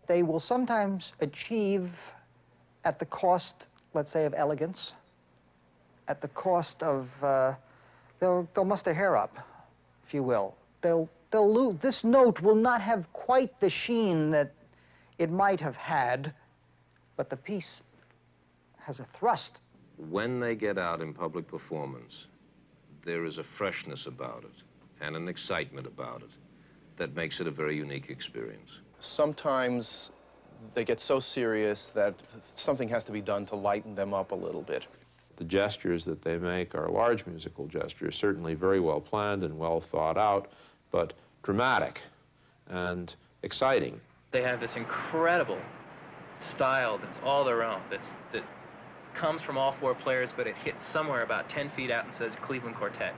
They will sometimes achieve at the cost, let's say, of elegance, at the cost of, they'll muss their hair up, if you will. They'll lose, this note will not have quite the sheen that it might have had, but the piece has a thrust. When they get out in public performance, there is a freshness about it and an excitement about it that makes it a very unique experience. Sometimes they get so serious that something has to be done to lighten them up a little bit. The gestures that they make are large musical gestures, certainly very well planned and well thought out, but dramatic and exciting. They have this incredible style that's all their own, that comes from all four players, but it hits somewhere about 10 feet out and says Cleveland Quartet.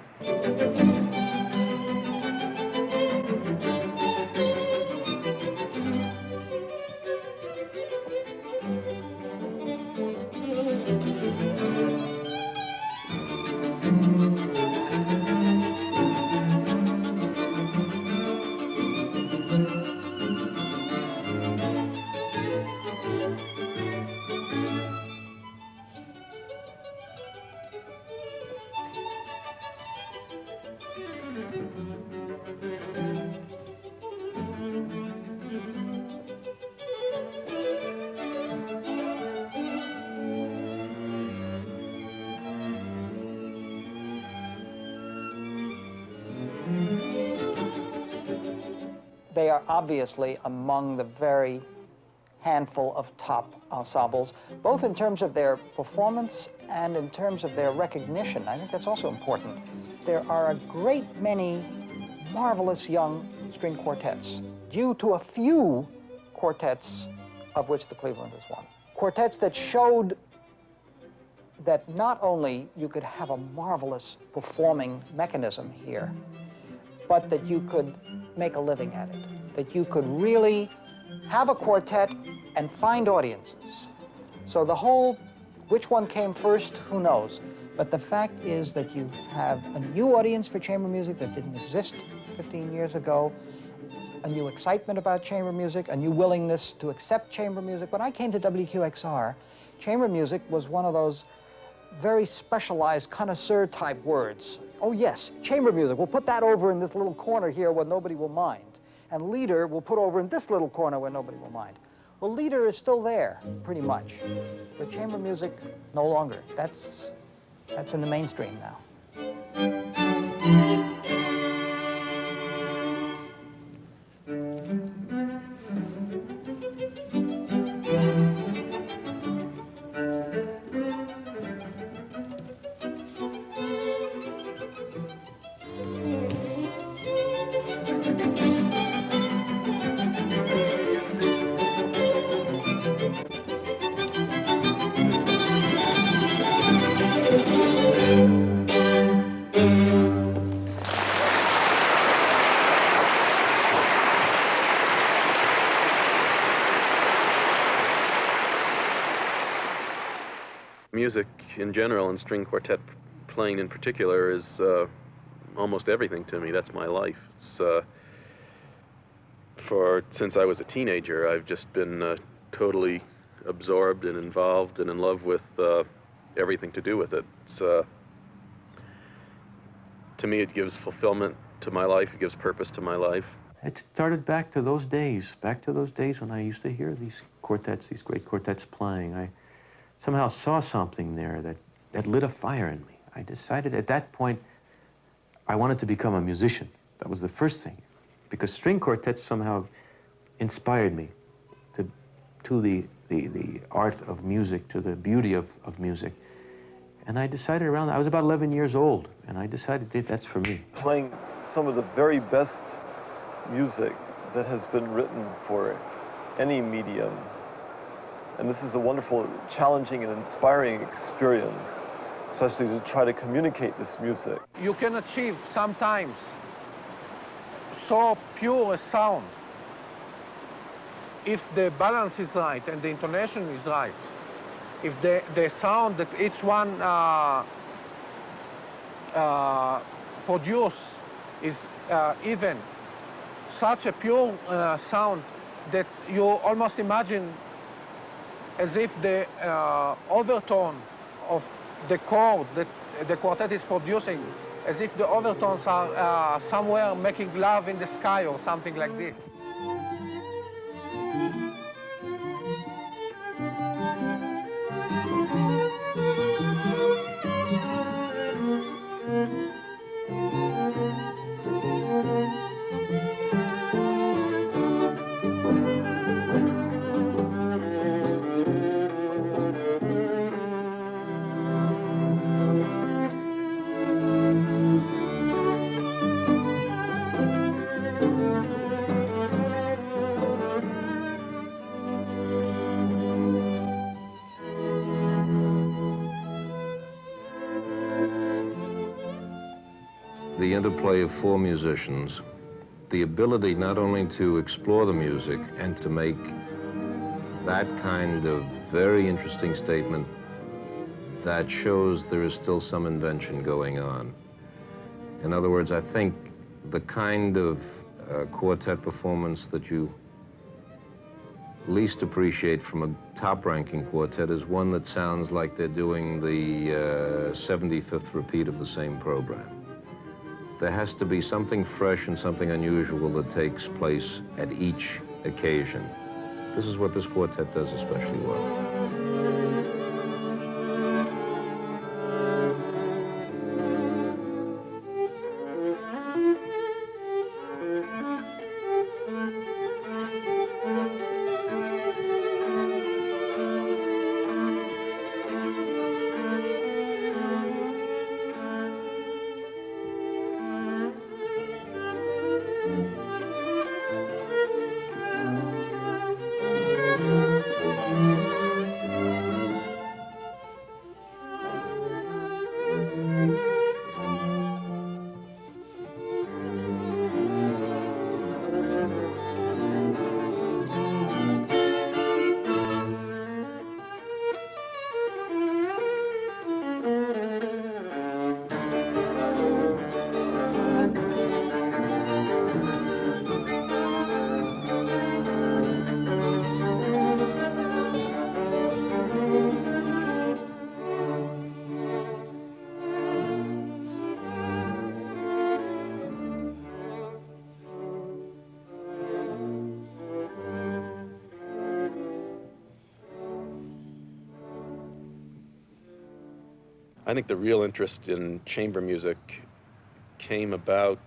They are obviously among the very handful of top ensembles, both in terms of their performance and in terms of their recognition. I think that's also important. There are a great many marvelous young string quartets, due to a few quartets of which the Cleveland is one. Quartets that showed that not only you could have a marvelous performing mechanism here, but that you could make a living at it, that you could really have a quartet and find audiences. So the whole, which one came first, who knows? But the fact is that you have a new audience for chamber music that didn't exist 15 years ago, a new excitement about chamber music, a new willingness to accept chamber music. When I came to WQXR, chamber music was one of those very specialized connoisseur type words. Oh yes, chamber music, we'll put that over in this little corner here where nobody will mind. And leader we'll put over in this little corner where nobody will mind. Well, leader is still there, pretty much. But chamber music, no longer. That's in the mainstream now. Music in general and string quartet playing in particular is almost everything to me. That's my life. It's, since I was a teenager, I've just been totally absorbed and involved and in love with everything to do with it. It's, to me, it gives fulfillment to my life. It gives purpose to my life. It started back to those days when I used to hear these quartets, these great quartets playing. I somehow saw something there that lit a fire in me. I decided at that point I wanted to become a musician. That was the first thing, because string quartets somehow inspired me to the art of music, to the beauty of music. And I decided I was about 11 years old, and I decided that's for me. Playing some of the very best music that has been written for any medium. And this is a wonderful, challenging, and inspiring experience, especially to try to communicate this music. You can achieve sometimes so pure a sound if the balance is right and the intonation is right. If the sound that each one produce is even, such a pure sound that you almost imagine as if the overtone of the chord that the quartet is producing, as if the overtones are somewhere making love in the sky or something like this. The interplay of four musicians, the ability not only to explore the music and to make that kind of very interesting statement that shows there is still some invention going on. In other words, I think the kind of quartet performance that you least appreciate from a top-ranking quartet is one that sounds like they're doing the 75th repeat of the same program. There has to be something fresh and something unusual that takes place at each occasion. This is what this quartet does especially well. I think the real interest in chamber music came about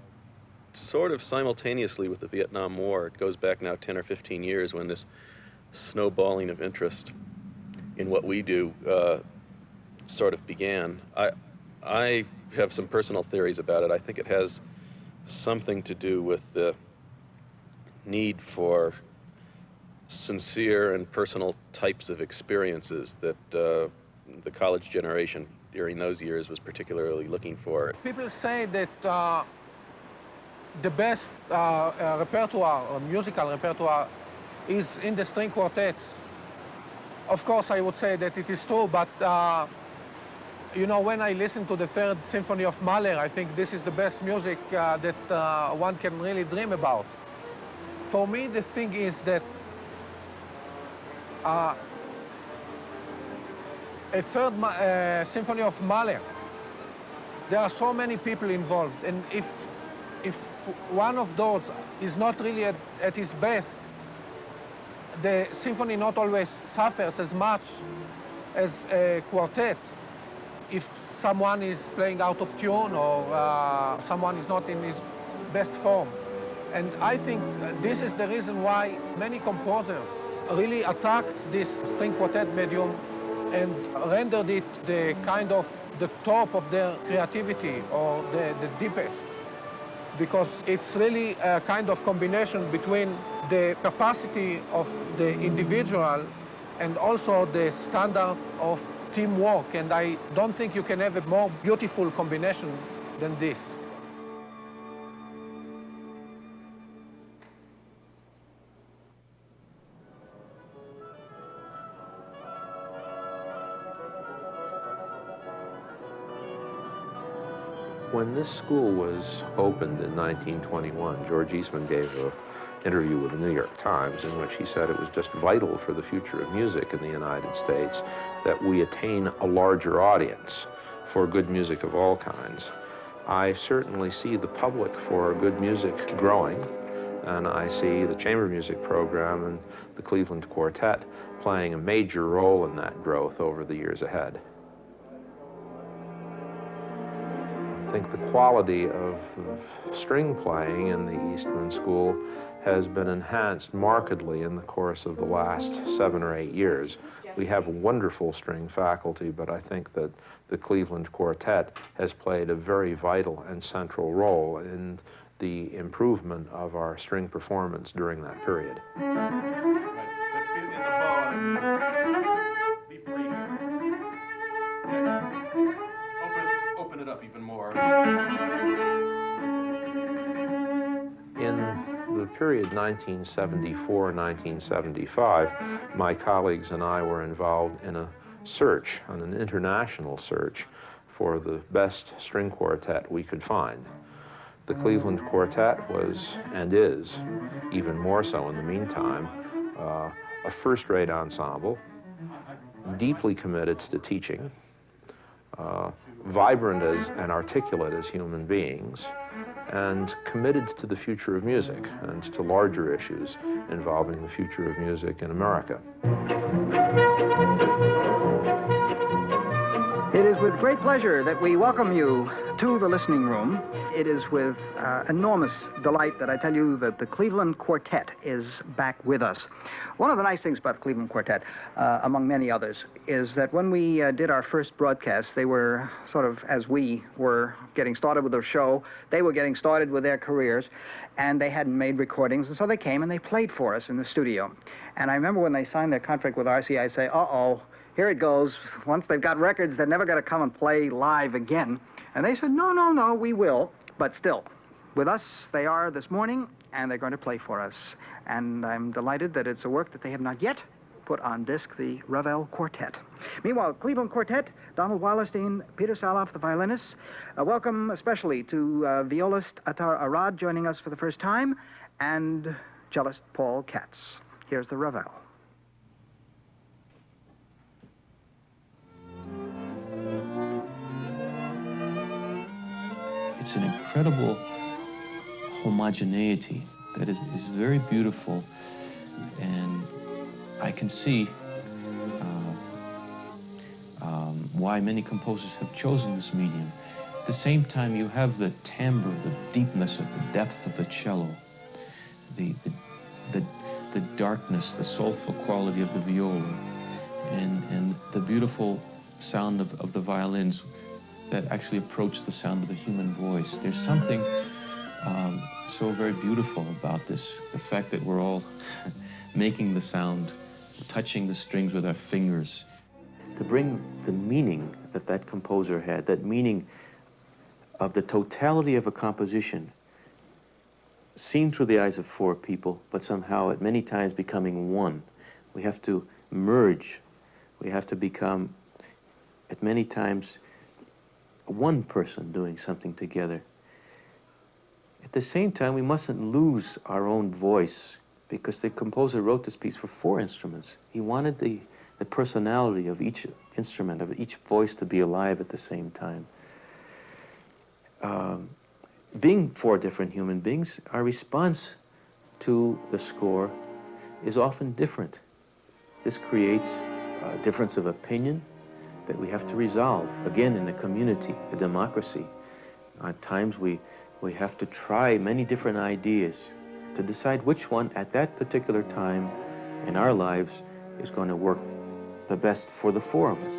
sort of simultaneously with the Vietnam War. It goes back now 10 or 15 years when this snowballing of interest in what we do sort of began. I have some personal theories about it. I think it has something to do with the need for sincere and personal types of experiences that the college generation during those years was particularly looking for. People say that the best repertoire, or musical repertoire, is in the string quartets. Of course, I would say that it is true, but you know, when I listen to the Third Symphony of Mahler, I think this is the best music that one can really dream about. For me, the thing is that a Third Symphony of Mahler, there are so many people involved, and if one of those is not really at his best, the symphony not always suffers as much as a quartet. If someone is playing out of tune or someone is not in his best form. And I think this is the reason why many composers really attacked this string quartet medium and rendered it the kind of the top of their creativity or the deepest. Because it's really a kind of combination between the capacity of the individual and also the standard of teamwork. And I don't think you can have a more beautiful combination than this. When this school was opened in 1921, George Eastman gave interview with the New York Times in which he said it was just vital for the future of music in the United States that we attain a larger audience for good music of all kinds. I certainly see the public for good music growing, and I see the chamber music program and the Cleveland Quartet playing a major role in that growth over the years ahead. I think the quality of string playing in the Eastman School has been enhanced markedly in the course of the last 7 or 8 years. We have a wonderful string faculty, but I think that the Cleveland Quartet has played a very vital and central role in the improvement of our string performance during that period. Open it up even more. In the period 1974-1975, my colleagues and I were involved in a search, an international search, for the best string quartet we could find. The Cleveland Quartet was, and is, even more so in the meantime, a first-rate ensemble, deeply committed to teaching, vibrant and articulate as human beings, and committed to the future of music and to larger issues involving the future of music in America. It is with great pleasure that we welcome you to the listening room. It is with enormous delight that I tell you that the Cleveland Quartet is back with us. One of the nice things about the Cleveland Quartet, among many others, is that when we did our first broadcast, they were sort of, as we were getting started with the show, they were getting started with their careers, and they hadn't made recordings, and so they came and they played for us in the studio. And I remember when they signed their contract with RCA, I say, uh-oh, here it goes. Once they've got records, they're never going to come and play live again. And they said, no, no, no, we will. But still, with us, they are this morning, and they're going to play for us. And I'm delighted that it's a work that they have not yet put on disc, the Ravel Quartet. Meanwhile, Cleveland Quartet, Donald Wallerstein, Peter Salaff, the violinists. Welcome especially to violist Attar Arad, joining us for the first time, and cellist Paul Katz. Here's the Ravel. It's an incredible homogeneity that is very beautiful, and I can see why many composers have chosen this medium. At the same time, you have the timbre, the deepness of the depth of the cello, the darkness, the soulful quality of the viola, and the beautiful sound of the violins that actually approach the sound of the human voice. There's something so very beautiful about this, the fact that we're all making the sound, touching the strings with our fingers. To bring the meaning that that composer had, that meaning of the totality of a composition, seen through the eyes of 4 people, but somehow at many times becoming one. We have to merge. We have to become, at many times, one person doing something together. At the same time, we mustn't lose our own voice, because the composer wrote this piece for 4 instruments. He wanted the personality of each instrument, of each voice, to be alive at the same time. Being 4 different human beings, our response to the score is often different. This creates a difference of opinion that we have to resolve, again, in a community, a democracy. At times we have to try many different ideas to decide which one at that particular time in our lives is going to work the best for the 4 of us.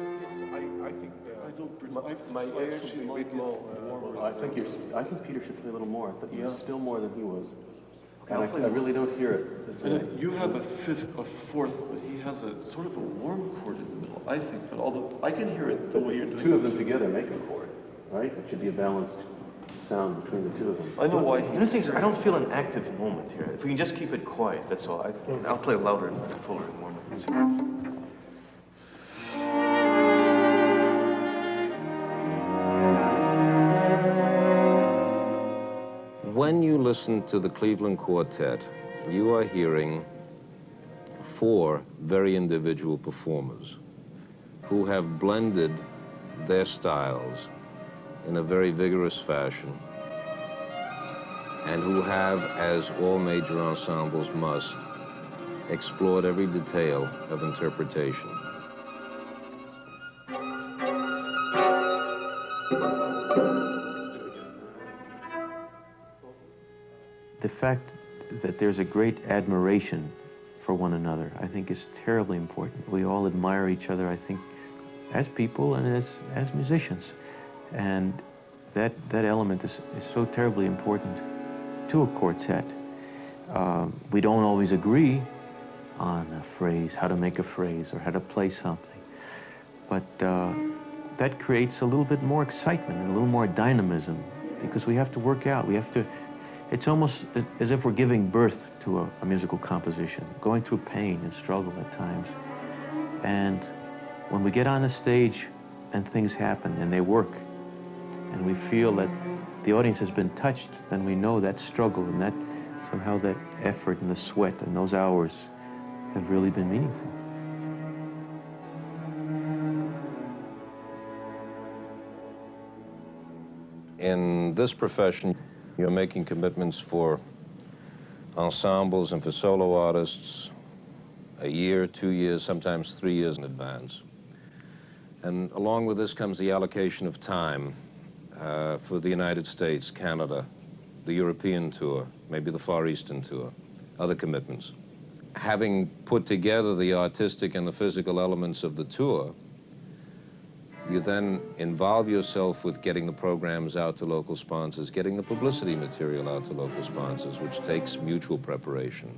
I think Peter should play a little more. You're still more than he was. And I really don't hear it. And you have a 4th, but he has a sort of a warm chord in the middle, I think. But although I can hear it the way you're doing it. 2 of them together make a chord, right? It should be a balanced sound between the 2 of them. I know why I don't feel an active moment here. If we can just keep it quiet, that's all. I'll play louder and fuller and warmer. When you listen to the Cleveland Quartet, you are hearing 4 very individual performers who have blended their styles in a very vigorous fashion, and who have, as all major ensembles must, explored every detail of interpretation. The fact that there's a great admiration for one another, I think, is terribly important. We all admire each other, I think, as people and as musicians. And that element is so terribly important to a quartet. We don't always agree on a phrase, how to make a phrase, or how to play something. But that creates a little bit more excitement and a little more dynamism, because we have to work out. We have to, it's almost as if we're giving birth to a musical composition, going through pain and struggle at times. And when we get on the stage and things happen and they work, and we feel that the audience has been touched, then we know that struggle and that somehow that effort and the sweat and those hours have really been meaningful. In this profession, you're making commitments for ensembles and for solo artists a year, 2 years, sometimes 3 years in advance. And along with this comes the allocation of time for the United States, Canada, the European tour, maybe the Far Eastern tour, other commitments. Having put together the artistic and the physical elements of the tour, you then involve yourself with getting the programs out to local sponsors, getting the publicity material out to local sponsors, which takes mutual preparation.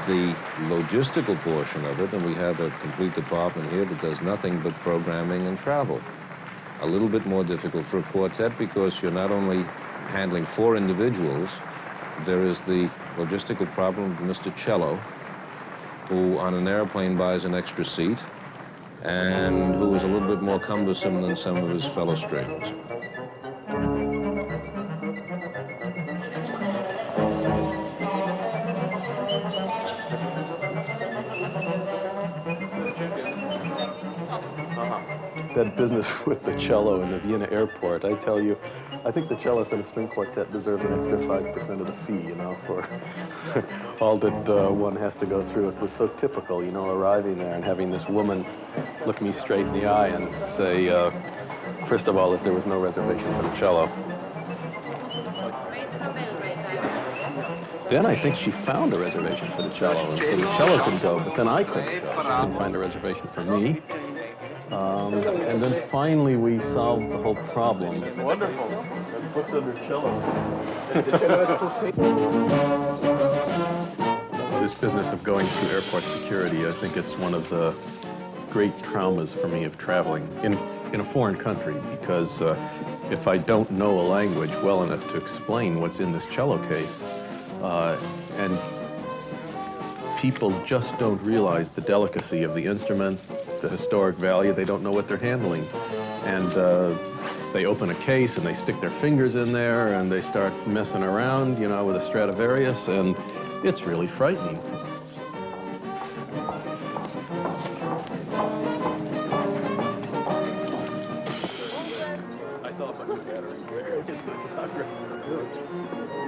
The logistical portion of it, and we have a complete department here that does nothing but programming and travel. A little bit more difficult for a quartet because you're not only handling 4 individuals, there is the logistical problem of Mr. Cello, who on an airplane buys an extra seat, and who is a little bit more cumbersome than some of his fellow strings. That business with the cello in the Vienna airport, I tell you, I think the cellist in a string quartet deserves an extra 5% of the fee, you know, for all that one has to go through. It was so typical, you know, arriving there and having this woman look me straight in the eye and say, first of all, that there was no reservation for the cello. Then I think she found a reservation for the cello, and so the cello could go, but then I couldn't go. She couldn't find a reservation for me. And then finally we solved the whole problem. Wonderful. And booked under cello. This business of going through airport security, I think it's one of the great traumas for me of traveling in a foreign country, because if I don't know a language well enough to explain what's in this cello case, and people just don't realize the delicacy of the instrument, the historic value, they don't know what they're handling. And they open a case and they stick their fingers in there and they start messing around, you know, with a Stradivarius, and it's really frightening.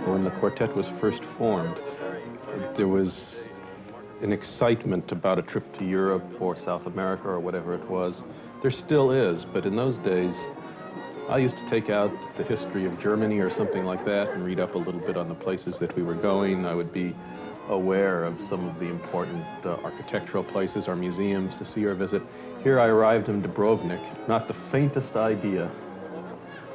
When the quartet was first formed, there was an excitement about a trip to Europe or South America or whatever it was. There still is, but in those days, I used to take out the history of Germany or something like that and read up a little bit on the places that we were going. I would be aware of some of the important architectural places or museums to see or visit. Here I arrived in Dubrovnik, not the faintest idea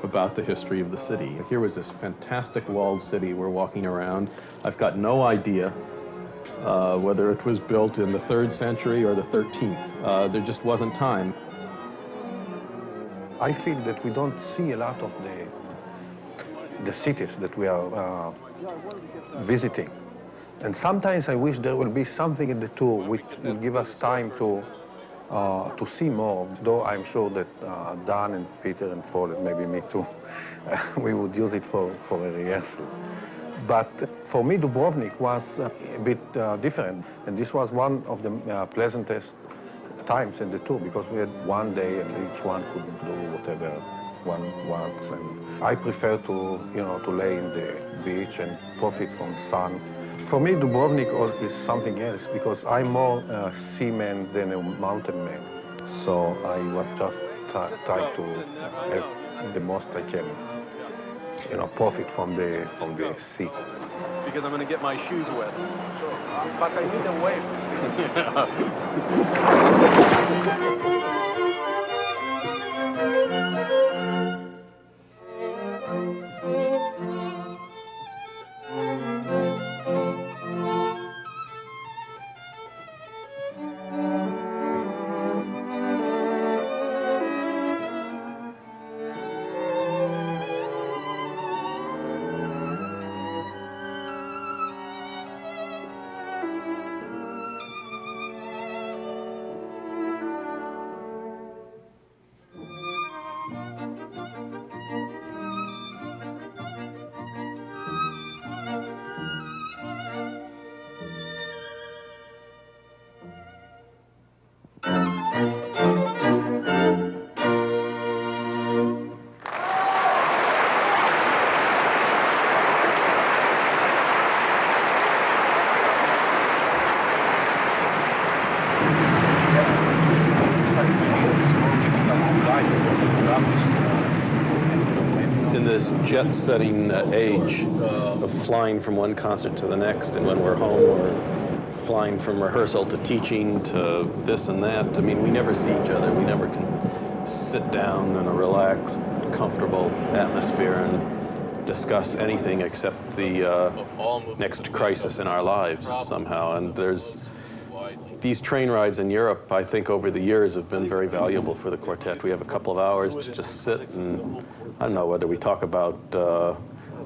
about the history of the city. Here was this fantastic walled city we're walking around. I've got no idea whether it was built in the 3rd century or the 13th. There just wasn't time. I feel that we don't see a lot of the cities that we are visiting. And sometimes I wish there will be something in the tour which will give us time to to see more, though I'm sure that Dan and Peter and Paul, and maybe me too, we would use it for a rehearsal. But for me, Dubrovnik was a bit different, and this was one of the pleasantest times in the tour, because we had one day and each one could do whatever one wants. And I prefer to, to lay in the beach and profit from the sun. For me, Dubrovnik is something else, because I'm more a seaman than a mountain man. So I was just trying to have the most I can, profit from the sea. Because I'm going to get my shoes wet. But I need a wave. In this jet-setting age of flying from one concert to the next, and when we're home, we're flying from rehearsal to teaching to this and that. I mean, we never see each other. We never can sit down in a relaxed, comfortable atmosphere and discuss anything except the next crisis in our lives somehow. And these train rides in Europe, I think, over the years have been very valuable for the quartet. We have a couple of hours to just sit and, I don't know, whether we talk about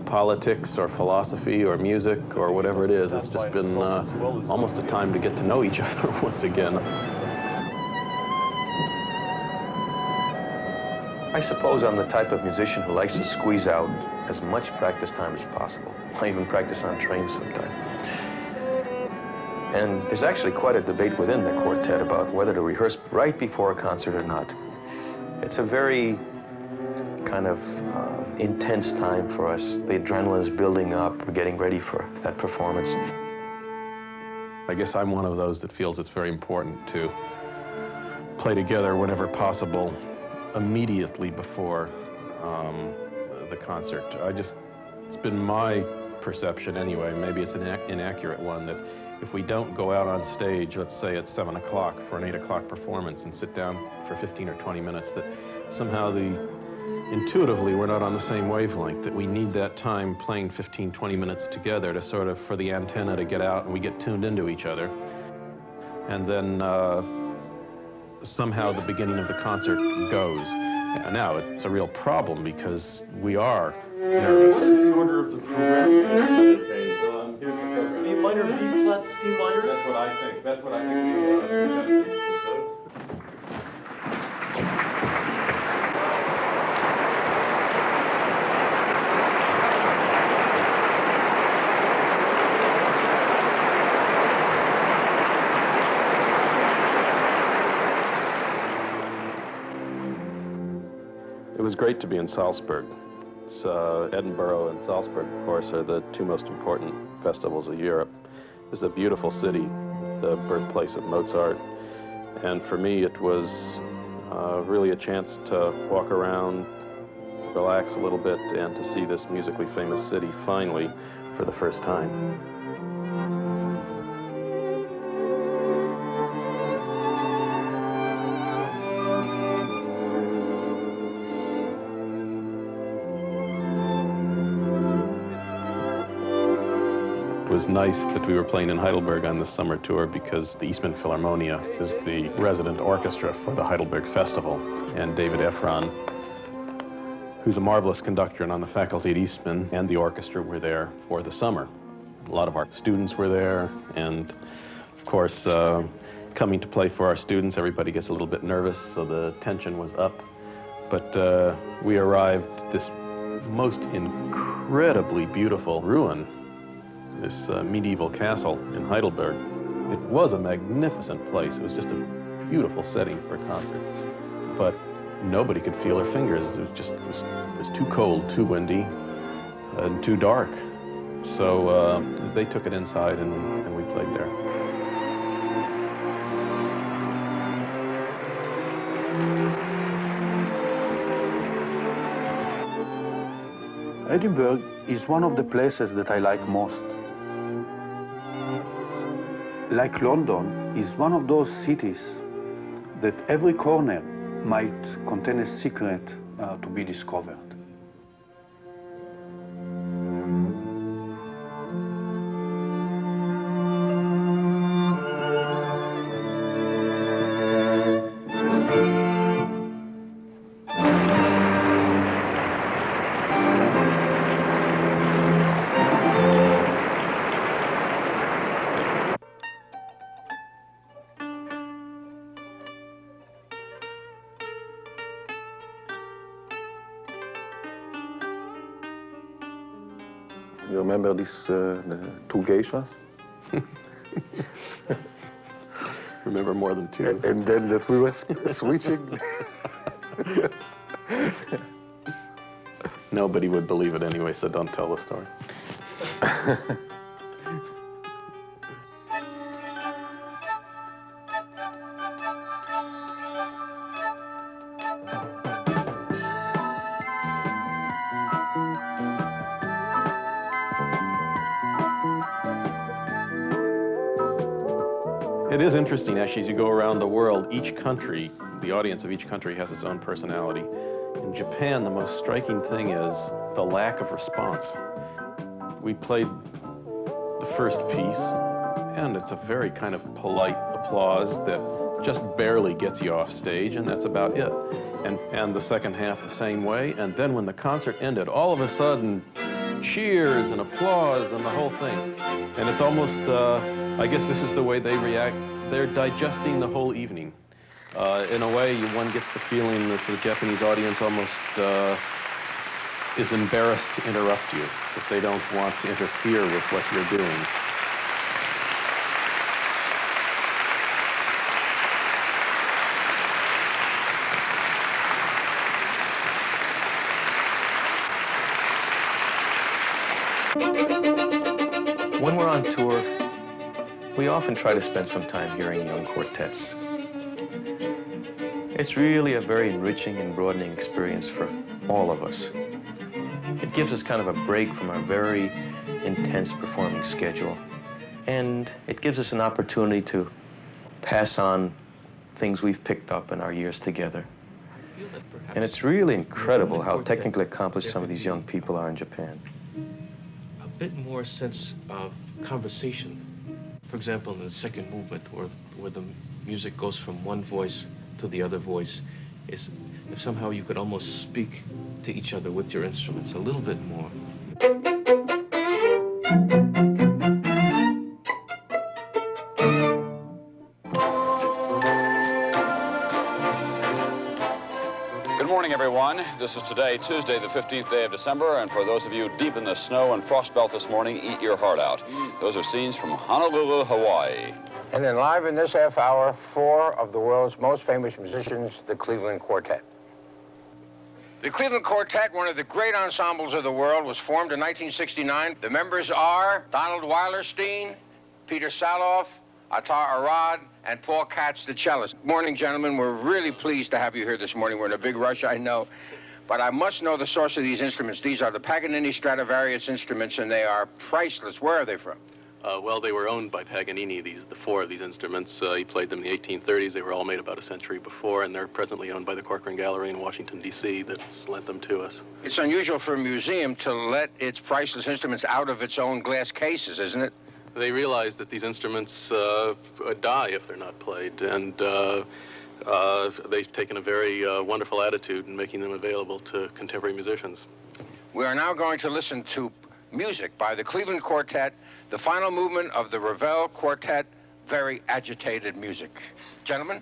politics or philosophy or music or whatever it is, it's just been almost a time to get to know each other once again. I suppose I'm the type of musician who likes to squeeze out as much practice time as possible. I even practice on trains sometimes. And there's actually quite a debate within the quartet about whether to rehearse right before a concert or not. It's a very kind of intense time for us. The adrenaline is building up. We're getting ready for that performance. I guess I'm one of those that feels it's very important to play together whenever possible, immediately before the concert. It's been my perception anyway, maybe it's an inaccurate one, that if we don't go out on stage, let's say at 7 o'clock for an 8 o'clock performance and sit down for 15 or 20 minutes, that somehow intuitively we're not on the same wavelength, that we need that time playing 15, 20 minutes together to sort of, for the antenna to get out and we get tuned into each other. And then somehow the beginning of the concert goes. And now it's a real problem because we are nervous. What is the order of the program? Okay, so here's the program. A minor, B flat, C minor? That's what I think. That's what I think we suggested. It was great to be in Salzburg. Edinburgh and Salzburg, of course, are the two most important festivals of Europe. It's a beautiful city, the birthplace of Mozart. And for me, it was really a chance to walk around, relax a little bit, and to see this musically famous city finally for the first time. It was nice that we were playing in Heidelberg on this summer tour because the Eastman Philharmonia is the resident orchestra for the Heidelberg Festival. And David Efron, who's a marvelous conductor and on the faculty at Eastman, and the orchestra were there for the summer. A lot of our students were there, and of course, coming to play for our students. Everybody gets a little bit nervous, so the tension was up. But we arrived at this most incredibly beautiful ruin, this medieval castle in Heidelberg. It was a magnificent place. It was just a beautiful setting for a concert. But nobody could feel their fingers. It was too cold, too windy, and too dark. So they took it inside and we played there. Edinburgh is one of the places that I like most. Like London, is one of those cities that every corner might contain a secret to be discovered. You remember these the two geishas? Remember more than two. And then that we were switching. Nobody would believe it anyway, so don't tell the story. It is interesting, actually, as you go around the world, each country, the audience of each country has its own personality. In Japan, the most striking thing is the lack of response. We played the first piece, and it's a very kind of polite applause that just barely gets you off stage, and that's about it. And the second half the same way, and then when the concert ended, all of a sudden, cheers and applause and the whole thing. And it's almost, I guess this is the way they react. They're digesting the whole evening. In a way, one gets the feeling that the Japanese audience almost is embarrassed to interrupt you, that they don't want to interfere with what you're doing. When we're on tour, we often try to spend some time hearing young quartets. It's really a very enriching and broadening experience for all of us. It gives us kind of a break from our very intense performing schedule, and it gives us an opportunity to pass on things we've picked up in our years together. And it's really incredible how technically accomplished some of these young people are in Japan. A bit more sense of conversation. For example, in the second movement, where the music goes from one voice to the other voice, is if somehow you could almost speak to each other with your instruments a little bit more. Good morning, everyone. This is today, Tuesday, the 15th day of December, and for those of you deep in the snow and frost belt this morning, eat your heart out. Those are scenes from Honolulu, Hawaii. And then live in this half hour, 4 of the world's most famous musicians, the Cleveland Quartet. The Cleveland Quartet, one of the great ensembles of the world, was formed in 1969. The members are Donald Weilerstein, Peter Salaff, Attar Arad, and Paul Katz, the cellist. Morning, gentlemen. We're really pleased to have you here this morning. We're in a big rush, I know. But I must know the source of these instruments. These are the Paganini Stradivarius instruments, and they are priceless. Where are they from? Well, they were owned by Paganini, the 4 of these instruments. He played them in the 1830s. They were all made about a century before, and they're presently owned by the Corcoran Gallery in Washington, D.C. that's lent them to us. It's unusual for a museum to let its priceless instruments out of its own glass cases, isn't it? They realize that these instruments die if they're not played, and they've taken a very wonderful attitude in making them available to contemporary musicians. We are now going to listen to music by the Cleveland Quartet, the final movement of the Ravel Quartet very agitated music. Gentlemen?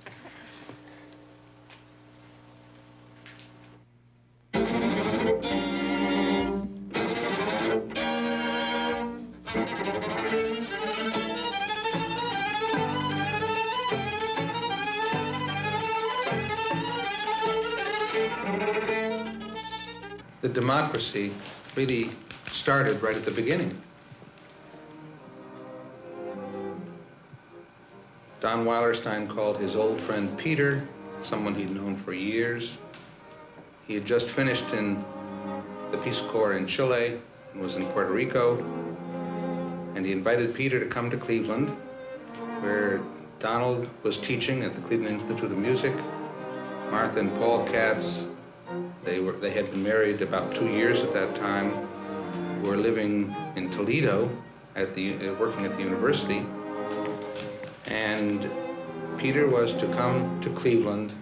The democracy really started right at the beginning. Don Weilerstein called his old friend Peter, someone he'd known for years. He had just finished in the Peace Corps in Chile and was in Puerto Rico. And he invited Peter to come to Cleveland, where Donald was teaching at the Cleveland Institute of Music. Martha and Paul Katz, they had been married about 2 years at that time, were living in Toledo, working at the university. And Peter was to come to Cleveland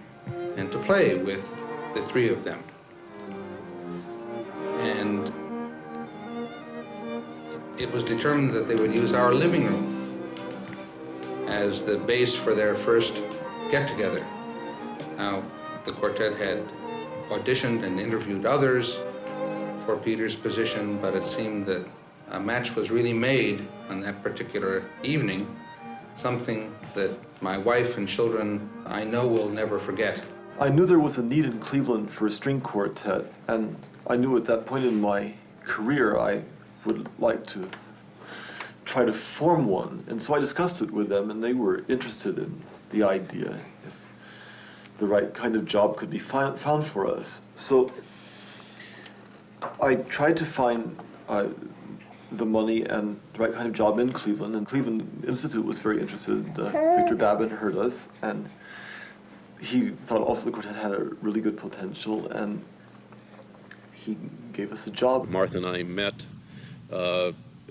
and to play with the three of them. And it was determined that they would use our living room as the base for their first get-together. Now, the quartet had auditioned and interviewed others for Peter's position, but it seemed that a match was really made on that particular evening, something that my wife and children, I know, will never forget. I knew there was a need in Cleveland for a string quartet, and I knew at that point in my career I would like to try to form one. And so I discussed it with them, and they were interested in the idea if the right kind of job could be found for us. So I tried to find the money and the right kind of job in Cleveland, and Cleveland Institute was very interested. Victor Babin heard us, and he thought also the quartet had a really good potential, and he gave us a job. Martha and I met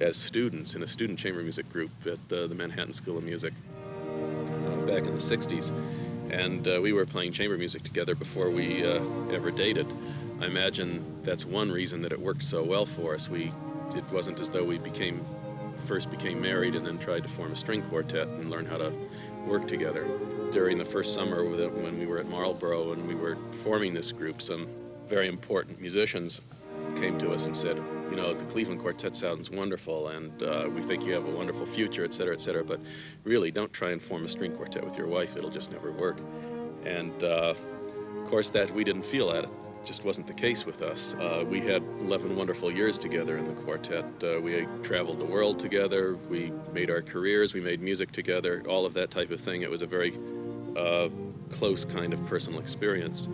as students in a student chamber music group at the Manhattan School of Music back in the 60s. And we were playing chamber music together before we ever dated. I imagine that's one reason that it worked so well for us. It wasn't as though we first became married and then tried to form a string quartet and learn how to work together. During the first summer when we were at Marlborough and we were forming this group, some very important musicians came to us and said, you know, the Cleveland Quartet sounds wonderful, and we think you have a wonderful future, et cetera, but really don't try and form a string quartet with your wife. It'll just never work. And of course, that we didn't feel that. It just wasn't the case with us. We had 11 wonderful years together in the quartet. We traveled the world together. We made our careers. We made music together, all of that type of thing. It was a very close kind of personal experience.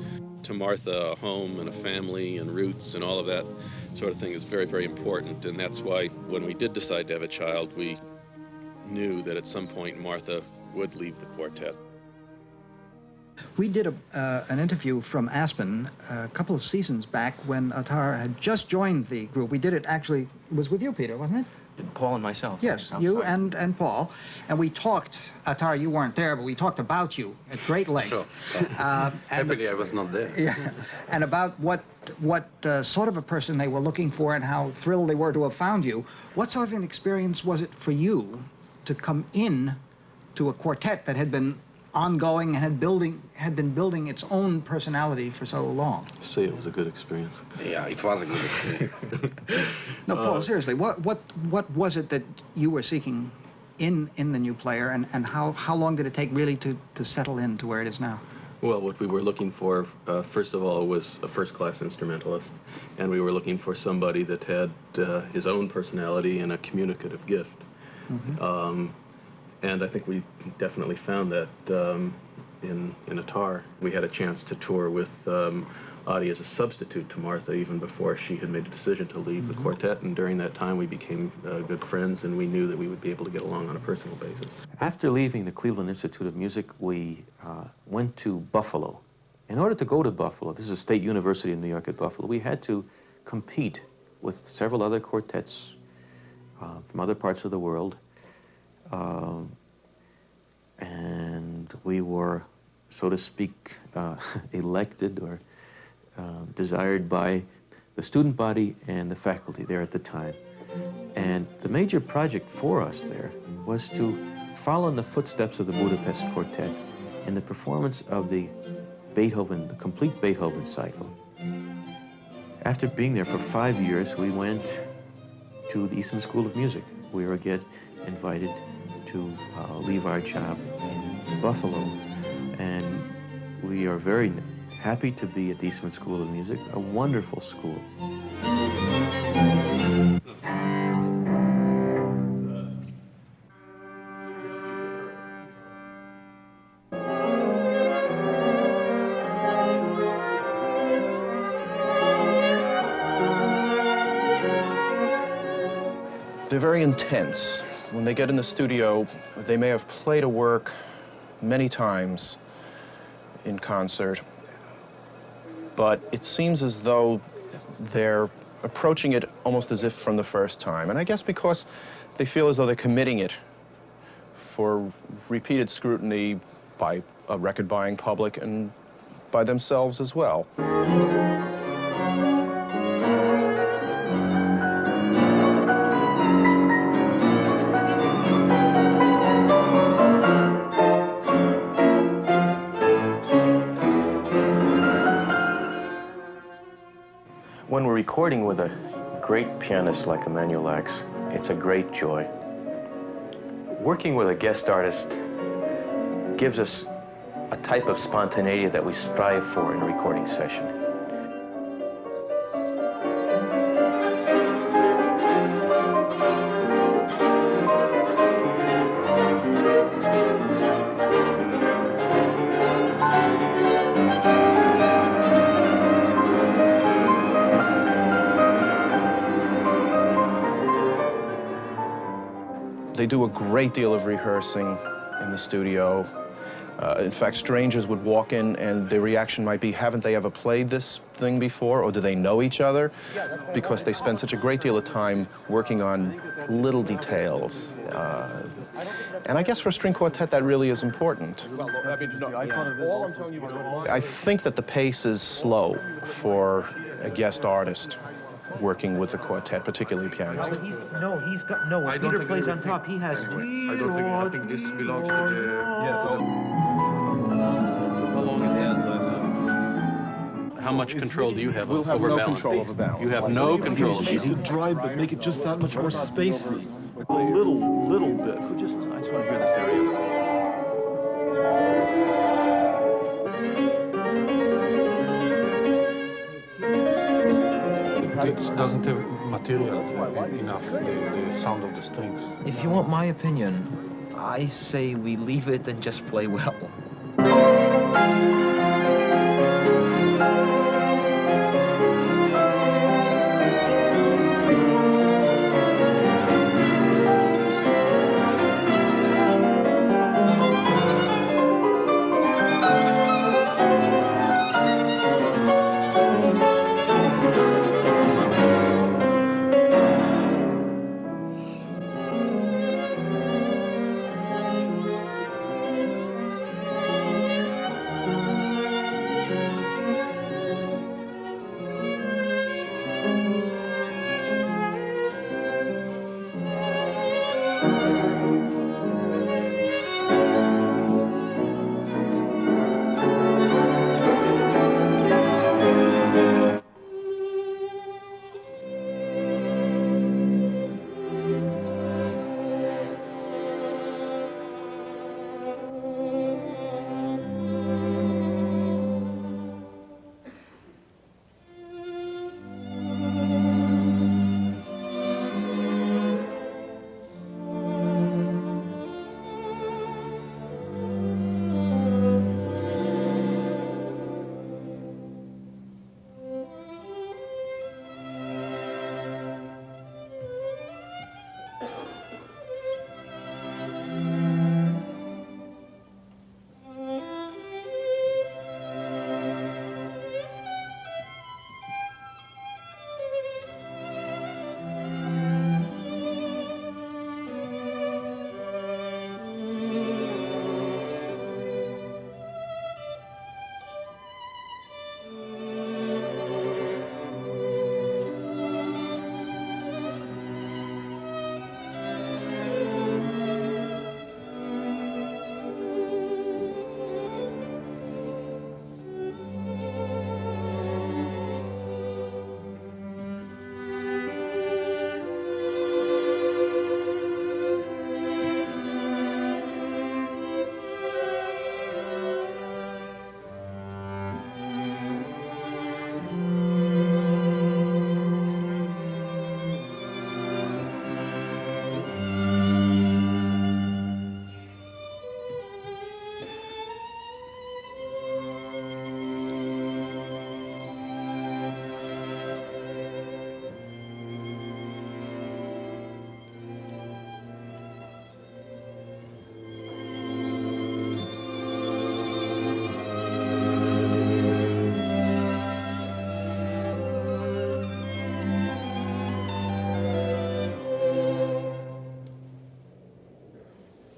To Martha, a home and a family and roots and all of that sort of thing is very, very important. And that's why when we did decide to have a child, we knew that at some point Martha would leave the quartet. We did an interview from Aspen a couple of seasons back when Attar had just joined the group. We did it actually, it was with you, Peter, wasn't it? Paul and myself. Yes, you and Paul. And we talked, Attar, you weren't there, but we talked about you at great length. Sure. Happily, I was not there. Yeah, and about what sort of a person they were looking for and how thrilled they were to have found you. What sort of an experience was it for you to come in to a quartet that had been ongoing and had been building its own personality for so long? Say it was a good experience. Yeah, it was a good experience. No, Paul, seriously, what was it that you were seeking in the new player, and how long did it take really to settle into where it is now? Well, what we were looking for, first of all, was a first-class instrumentalist, and we were looking for somebody that had his own personality and a communicative gift. Mm-hmm. And I think we definitely found that in Attar. We had a chance to tour with Adi as a substitute to Martha even before she had made a decision to leave the quartet, and during that time we became good friends, and we knew that we would be able to get along on a personal basis. After leaving the Cleveland Institute of Music, we went to Buffalo. In order to go to Buffalo, this is a state university in New York at Buffalo, we had to compete with several other quartets from other parts of the world. And we were, so to speak, elected or desired by the student body and the faculty there at the time. And the major project for us there was to follow in the footsteps of the Budapest Quartet in the performance of the Beethoven, the complete Beethoven cycle. After being there for 5 years, we went to the Eastman School of Music. We were again invited to leave our job in Buffalo, and we are very happy to be at the Eastman School of Music, a wonderful school. They're very intense. When they get in the studio, they may have played a work many times in concert, but it seems as though they're approaching it almost as if from the first time. And I guess because they feel as though they're committing it for repeated scrutiny by a record-buying public and by themselves as well. When we're recording with a great pianist like Emanuel Ax, it's a great joy. Working with a guest artist gives us a type of spontaneity that we strive for in a recording session. They do a great deal of rehearsing in the studio. In fact, strangers would walk in and their reaction might be, haven't they ever played this thing before, or do they know each other? Because they spend such a great deal of time working on little details. And I guess for a string quartet, that really is important. I think that the pace is slow for a guest artist working with the quartet, particularly pianist. When Peter plays on top, he has... I think this belongs to the... How long is that? How much control do you have over balance? We'll have no control over balance. You have no control of Keep balance. it dry, but make it just that much more spacey. A little bit. I just want to hear this area. It doesn't have material enough, the sound of the strings. If you want my opinion, I say we leave it and just play well.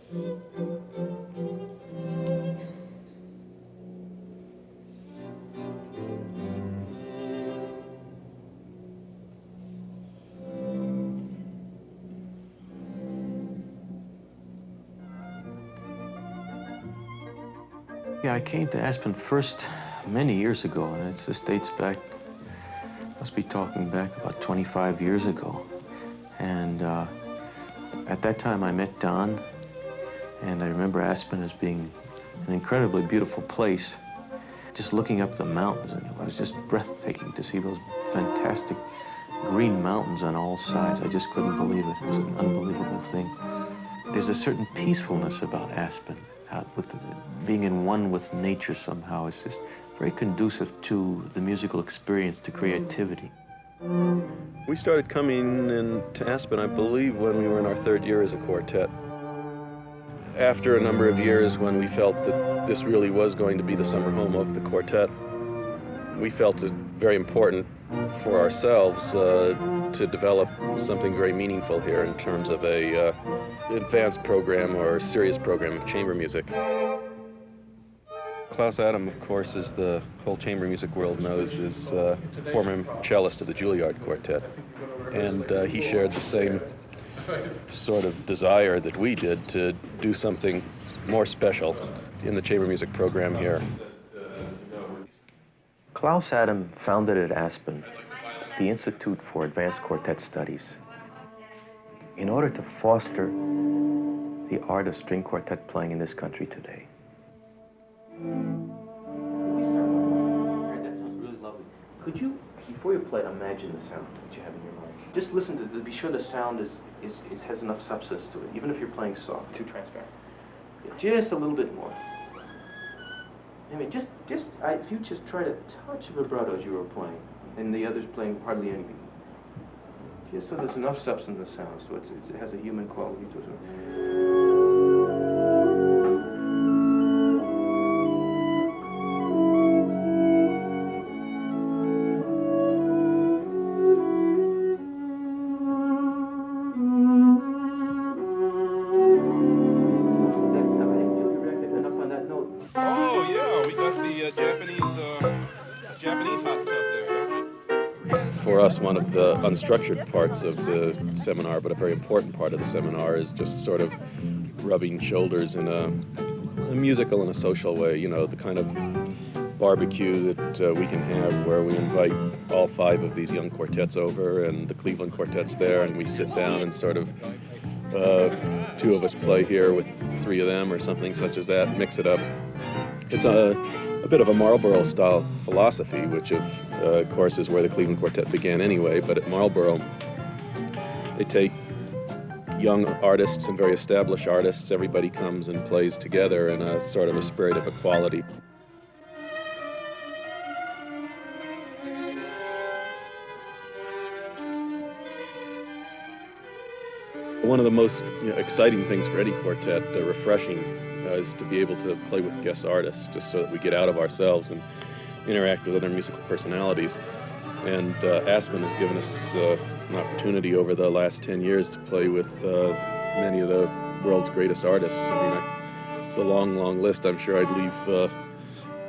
Yeah, I came to Aspen first many years ago, and this dates back, must be talking back about 25 years ago. And at that time I met Don, and I remember Aspen as being an incredibly beautiful place. Just looking up the mountains, and it was just breathtaking to see those fantastic green mountains on all sides. I just couldn't believe it. It was an unbelievable thing. There's a certain peacefulness about Aspen, being in one with nature somehow. It's just very conducive to the musical experience, to creativity. We started coming into Aspen, I believe, when we were in our third year as a quartet. After a number of years when we felt that this really was going to be the summer home of the quartet, we felt it very important for ourselves to develop something very meaningful here in terms of a advanced program or serious program of chamber music. Klaus Adam, of course, as the whole chamber music world knows, is former cellist of the Juilliard Quartet. And he shared the same sort of desire that we did to do something more special in the chamber music program here. Klaus Adam founded at Aspen the Institute for Advanced Quartet Studies in order to foster the art of string quartet playing in this country today. That sounds really lovely. Could you, before you play it, imagine the sound that you have in your mind? Just listen to be sure the sound has enough substance to it, even if you're playing soft. Too transparent. Yeah, just a little bit more. I mean, if you just try to touch vibrato as you were playing, and the other's playing hardly anything. Just so there's enough substance in the sound, so it has a human quality to it. For us, one of the unstructured parts of the seminar, but a very important part of the seminar, is just sort of rubbing shoulders in a musical and a social way, you know, the kind of barbecue that we can have where we invite all 5 of these young quartets over and the Cleveland quartet's there, and we sit down and sort of 2 of us play here with 3 of them or something such as that, mix it up. It's a bit of a Marlborough-style philosophy, which of course is where the Cleveland Quartet began anyway, but at Marlborough they take young artists and very established artists, everybody comes and plays together in a sort of a spirit of equality. One of the most exciting things for any quartet, refreshing, is to be able to play with guest artists, just so that we get out of ourselves and interact with other musical personalities. And Aspen has given us an opportunity over the last 10 years to play with many of the world's greatest artists. I mean, it's a long, long list. I'm sure I'd leave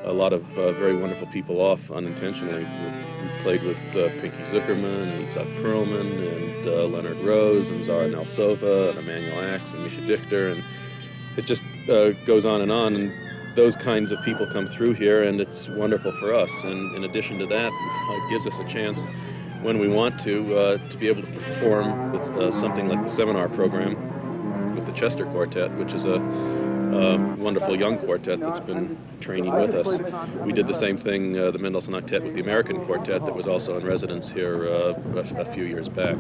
a lot of very wonderful people off unintentionally. We played with Pinky Zuckerman and Itzhak Perlman and Leonard Rose and Zara Nelsova and Emmanuel Axe and Misha Dichter, and it just goes on, and those kinds of people come through here, and it's wonderful for us. And in addition to that, it gives us a chance, when we want to be able to perform with something like the seminar program with the Chester Quartet, which is a wonderful young quartet that's been training with us. We did the same thing, the Mendelssohn Octet, with the American Quartet that was also in residence here a few years back.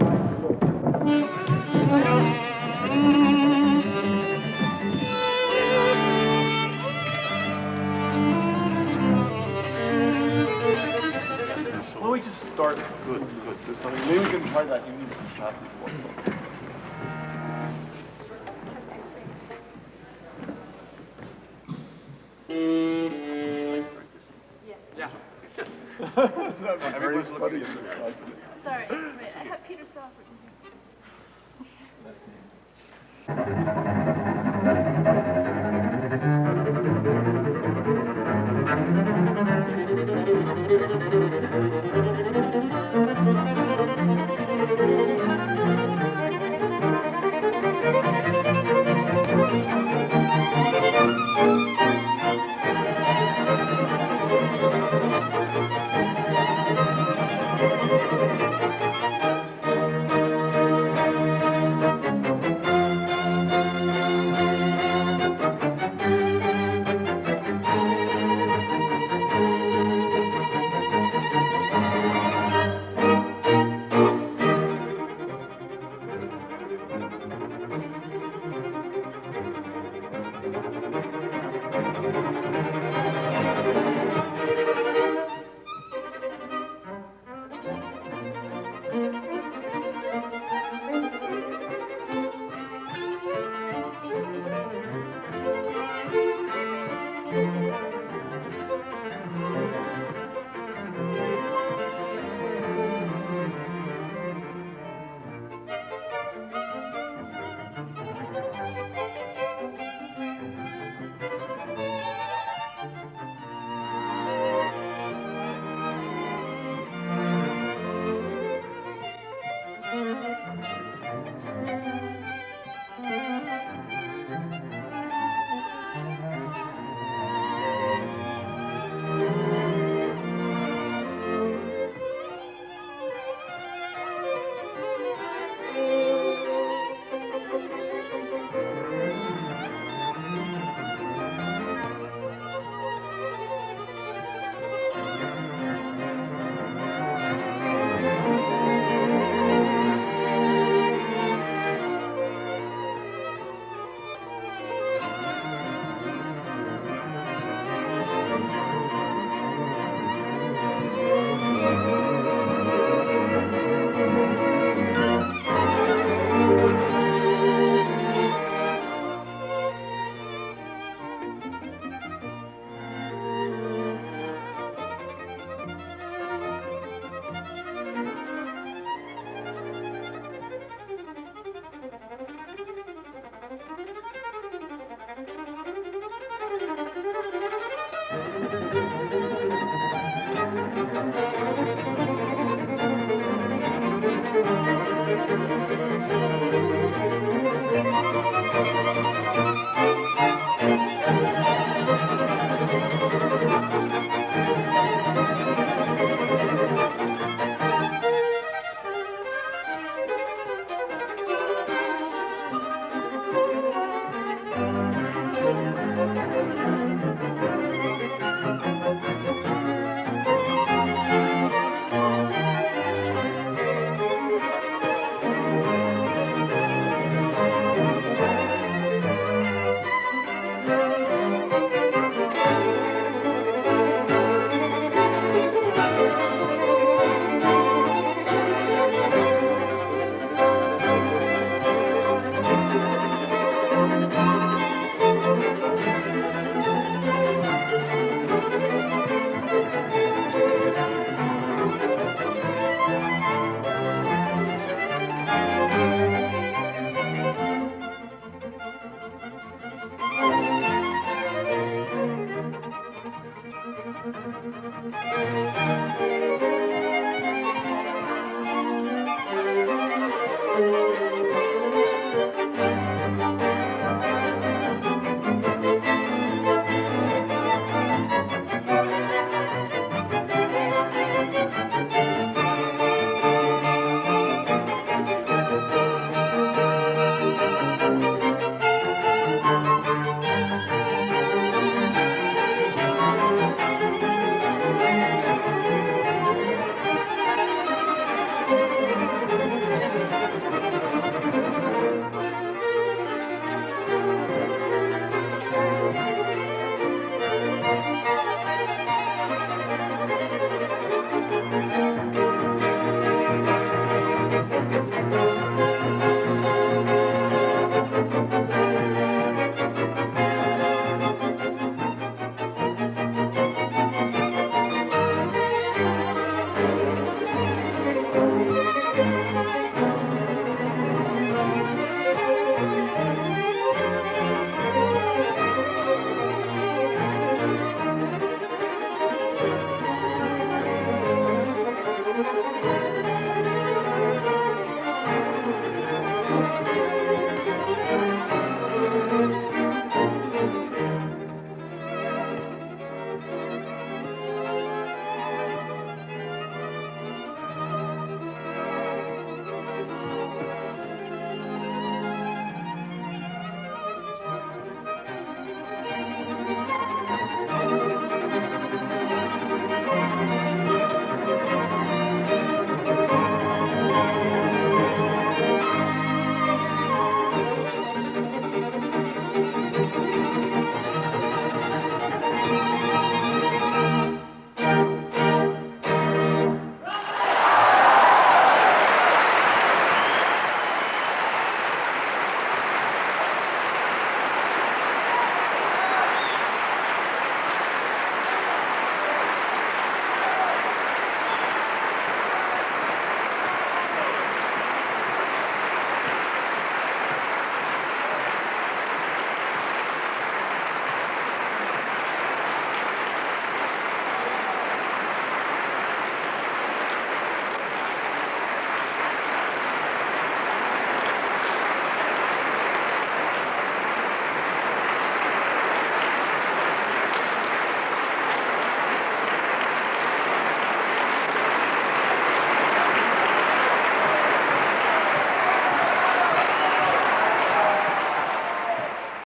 Why don't we just start good. So something. Maybe we can try that unison classic also. Yeah. Everybody's looking at me. Sorry, wait, I have Peter Salaff.